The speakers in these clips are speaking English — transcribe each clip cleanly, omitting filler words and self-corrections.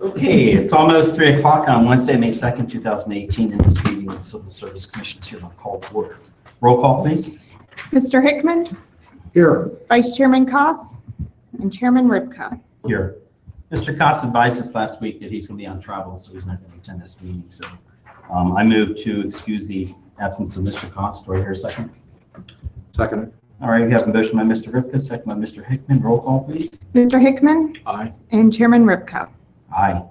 Okay, it's almost 3 o'clock on Wednesday, May 2nd, 2018, and this meeting of the Civil Service Commission is here on call to order. Roll call, please. Mr. Hickman, Here. Vice Chairman Koss, and Chairman Ripka. Here. Mr. Koss advised us last week that he's going to be on travel, so he's not going to attend this meeting. So I move to excuse the absence of Mr. Koss. Do I hear a second? Second. All right, we have a motion by Mr. Ripka, second by Mr. Hickman. Roll call, please. Mr. Hickman Aye. and Chairman Ripka. Aye.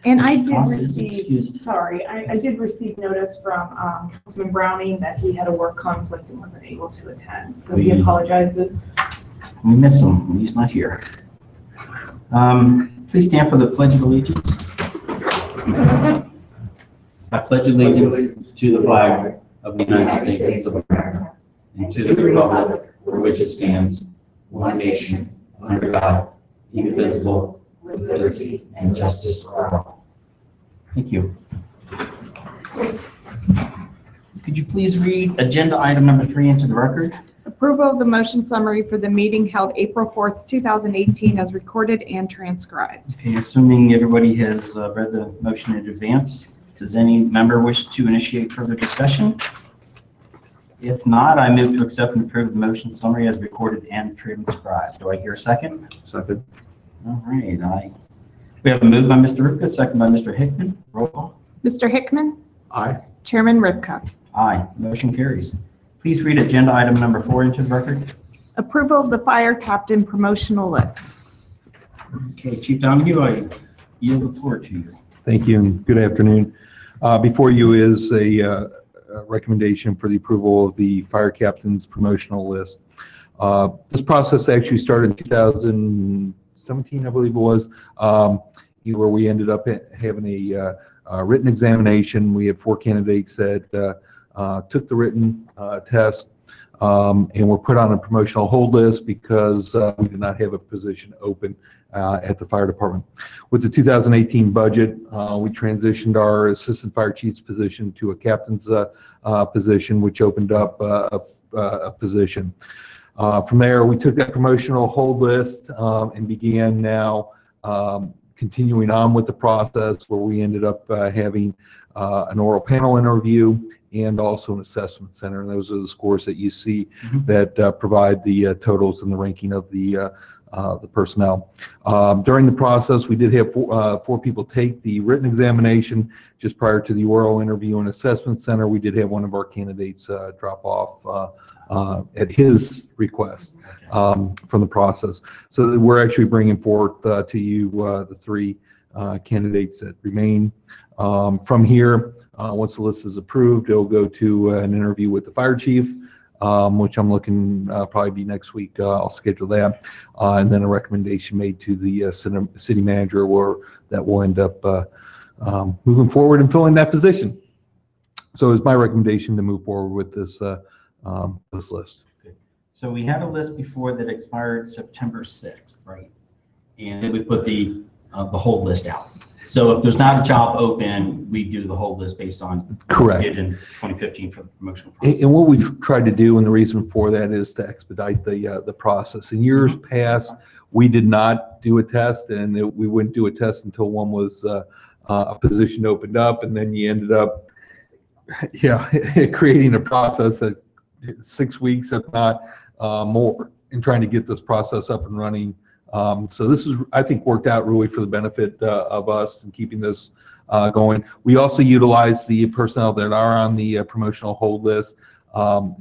And I Mr. did Koss is receive, excused. sorry, I did receive notice from Councilman Browning that he had a work conflict and wasn't able to attend. So he apologizes. We miss him when he's not here. Please stand for the Pledge of Allegiance. I pledge allegiance to the flag of the United States of America and to the republic for which it stands, one nation, under God, indivisible, with liberty and justice for all. Thank you. Could you please read agenda item number 3 into the record? Approval of the motion summary for the meeting held April 4th, 2018 as recorded and transcribed. Okay, assuming everybody has read the motion in advance, does any member wish to initiate further discussion? If not, I move to accept and approve the motion summary as recorded and transcribed. Do I hear a second? Second. All right, we have a move by Mr. Ripka, second by Mr. Hickman. Roll call. Mr. Hickman, Aye. Chairman Ripka. Aye, motion carries. Please read agenda item number 4 into the record. Approval of the fire captain promotional list. Okay, Chief Donahue, I yield the floor to you. Thank you and good afternoon. Before you is a recommendation for the approval of the fire captain's promotional list. This process actually started in 2017, I believe it was, where we ended up having a written examination. We had 4 candidates that took the written test and were put on a promotional hold list because we did not have a position open at the fire department. With the 2018 budget, we transitioned our assistant fire chief's position to a captain's position, which opened up a position. From there, we took that promotional hold list and began now continuing on with the process where we ended up having an oral panel interview and also an assessment center. And those are the scores that you see that provide the totals and the ranking of the personnel. During the process, we did have 4 people take the written examination. Just prior to the oral interview and assessment center, we did have one of our candidates drop off at his request from the process. So we're actually bringing forth to you the 3 candidates that remain. From here, once the list is approved, it'll go to an interview with the fire chief, which I'm looking probably be next week. I'll schedule that, and then a recommendation made to the city manager, where that will end up moving forward and filling that position. So it's my recommendation to move forward with this this list. Okay. So we had a list before that expired September 6th, right? And then we put the hold list out. So if there's not a job open, we do the hold list based on Correct. what we did in 2015 for the promotional process. And what we've tried to do, and the reason for that, is to expedite the process. In years past, we did not do a test, and we wouldn't do a test until one was a position opened up, and then you ended up, creating a process that 6 weeks, if not more, in trying to get this process up and running. So this is, I think, worked out really for the benefit of us and keeping this going. We also utilize the personnel that are on the promotional hold list,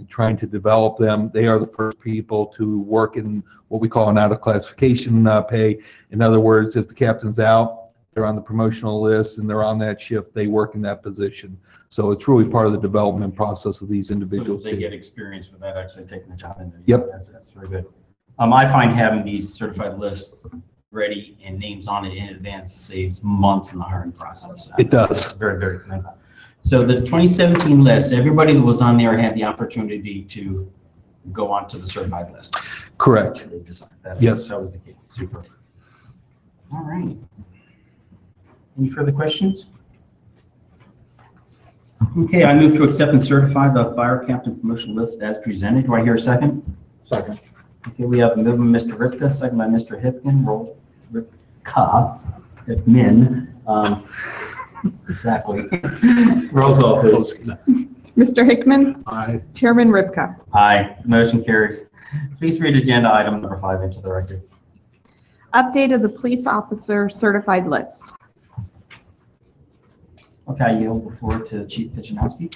trying to develop them. They are the first people to work in what we call an out of classification pay. In other words, if the captain's out, they're on the promotional list and they're on that shift, they work in that position. So it's really part of the development process of these individuals. So they get experience without actually taking the job in there. Yep. That's very good. I find having these certified lists ready and names on it in advance saves months in the hiring process. It does. Very, very commendable. So the 2017 list, everybody that was on there had the opportunity to go on to the certified list. Correct. Yes. That was the case. Super. All right. Any further questions? Okay, I move to accept and certify the fire captain promotion list as presented. Do I hear a second? Second. Okay, we have a move by Mr. Ripka, second by Mr. Hickman. Roll. Hickman. Exactly. Roll call, please. Mr. Hickman, Aye. Chairman Ripka. Aye, motion carries. Please read agenda item number 5 into the record. Update of the police officer certified list. Okay, I yield the floor to Chief Pichinowski.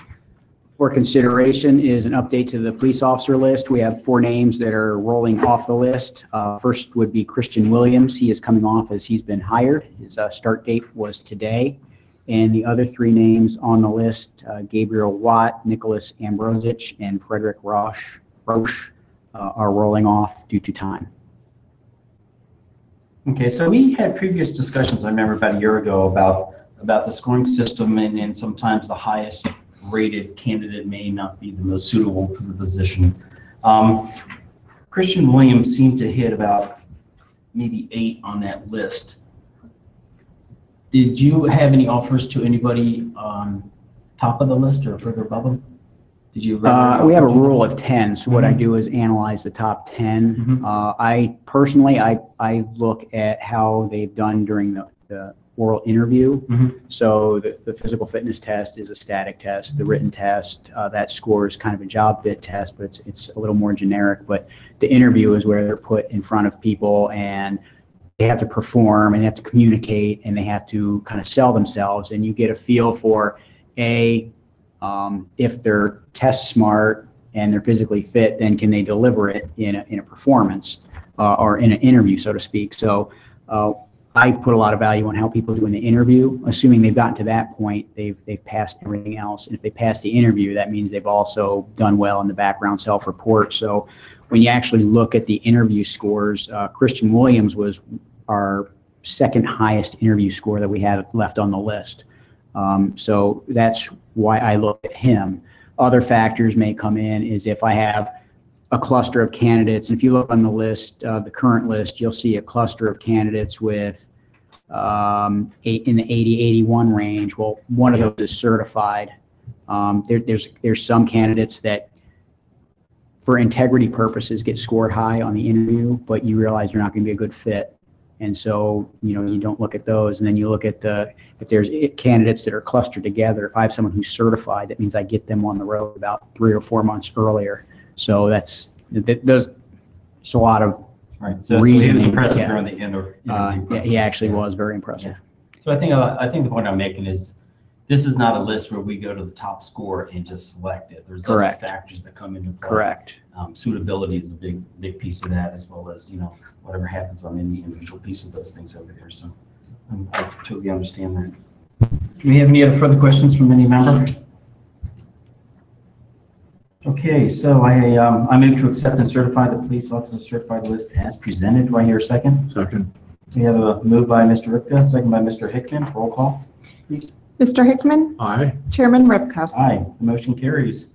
For consideration is an update to the police officer list. We have 4 names that are rolling off the list. First would be Christian Williams. He is coming off as he's been hired. His start date was today. And the other 3 names on the list, Gabriel Watt, Nicholas Ambrosich, and Frederick Roche are rolling off due to time. Okay, so we had previous discussions, I remember about a year ago, about the scoring system, and sometimes the highest rated candidate may not be the most suitable for the position. Christian Williams seemed to hit about maybe 8 on that list. Did you have any offers to anybody on top of the list or further above them? Did you? We have a rule of 10, so what I do is analyze the top 10. Mhm. I personally, I look at how they've done during the oral interview. Mhm. So the physical fitness test is a static test. The written test, that score is kind of a job fit test, but it's a little more generic. But the interview is where they're put in front of people and they have to perform and they have to communicate and they have to kind of sell themselves. And you get a feel for if they're test smart and they're physically fit, then can they deliver it in a performance or in an interview, so to speak. So I put a lot of value on how people do in the interview, assuming they've gotten to that point, they've passed everything else. And if they pass the interview, that means they've also done well in the background self-report. So when you actually look at the interview scores, Christian Williams was our second highest interview score that we had left on the list. So that's why I look at him. Other factors may come in is if I have a cluster of candidates. And if you look on the list, the current list, you'll see a cluster of candidates with in the 80-81 range. Well, one of those is certified. There's some candidates that, for integrity purposes, get scored high on the interview, but you realize you're not going to be a good fit. And so, you don't look at those. And then you look at if there's candidates that are clustered together. If I have someone who's certified, that means I get them on the road about 3 or 4 months earlier. So there's a lot of Right. So he was impressive during the interview yeah, he actually was very impressive. Yeah. So I think the point I'm making is this is not a list where we go to the top score and just select it. There's other factors that come into play. Correct. Suitability is a big piece of that, as well as whatever happens on any individual piece of those things over there. So I totally understand that. Do we have any other further questions from any member? Okay, so I move to accept and certify the police officer certified list as presented. Do I hear a second? Second. We have a move by Mr. Ripka, second by Mr. Hickman. Roll call, please. Mr. Hickman, Aye. Chairman Ripka. Aye, the motion carries.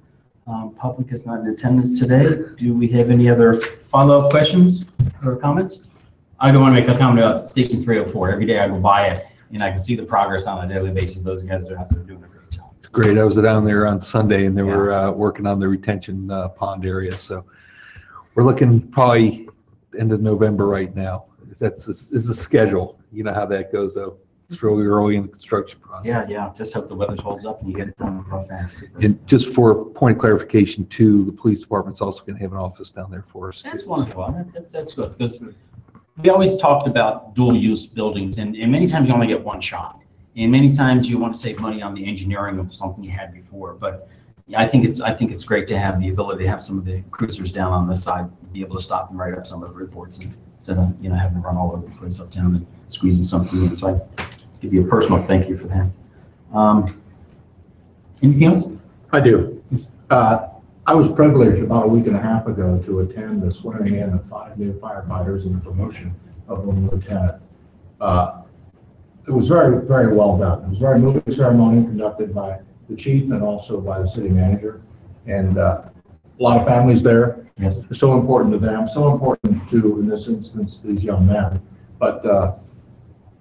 Public is not in attendance today. Do we have any other follow-up questions or comments? I don't want to make a comment about Station 304. Every day I go by it and I can see the progress on a daily basis. Those guys are out there doing a great job. It's great. I was down there on Sunday and they were working on the retention pond area. So we're looking probably end of November right now. That's is the schedule. You know how that goes though. It's really early in the construction process. Yeah. Just hope the weather holds up and you get it done real fast. And just for point of clarification too, the police department's also going to have an office down there for us. That's wonderful. That's good because we always talked about dual use buildings and many times you only get one shot. And many times you want to save money on the engineering of something you had before. But yeah, I think it's great to have the ability to have some of the cruisers down on this side, be able to stop and write up some of the reports instead of having to run all over the place uptown and squeezing something in. So I give you a personal thank you for that. Anything else? I do. I was privileged about a week and a half ago to attend the swearing in of 5 new firefighters and the promotion of one lieutenant. It was very, very well done. It was a very moving ceremony conducted by the chief and also by the city manager. And a lot of families there. Yes. It's so important to them, so important to, in this instance, these young men. But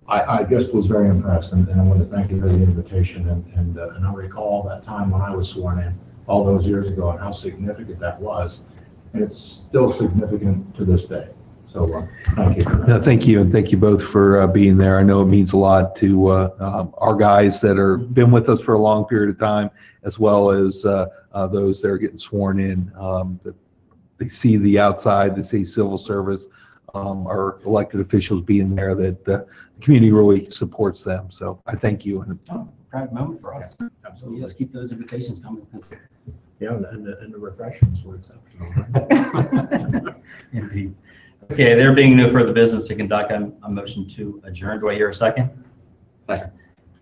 I just was very impressed, and I want to thank you for the invitation. And I recall that time when I was sworn in all those years ago and how significant that was. And it's still significant to this day. So, thank you. No, thank you, and thank you both for being there. I know it means a lot to our guys that are been with us for a long period of time, as well as those that are getting sworn in. That they see the outside, they see civil service, our elected officials being there, that the community really supports them. So I thank you. And Oh, proud moment for us. So Absolutely. let's keep those invitations coming. Because Yeah, and the refreshments were exceptional. Indeed. Okay, there being no further business to conduct, a motion to adjourn. Do I hear a second? Second.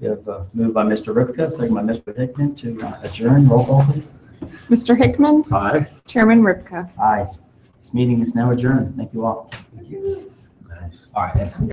We have a move by Mr. Ripka, second by Mr. Hickman to adjourn. Roll call, please. Mr. Hickman, Aye. Chairman Ripka. Aye. This meeting is now adjourned. Thank you all. Nice. All right, that's.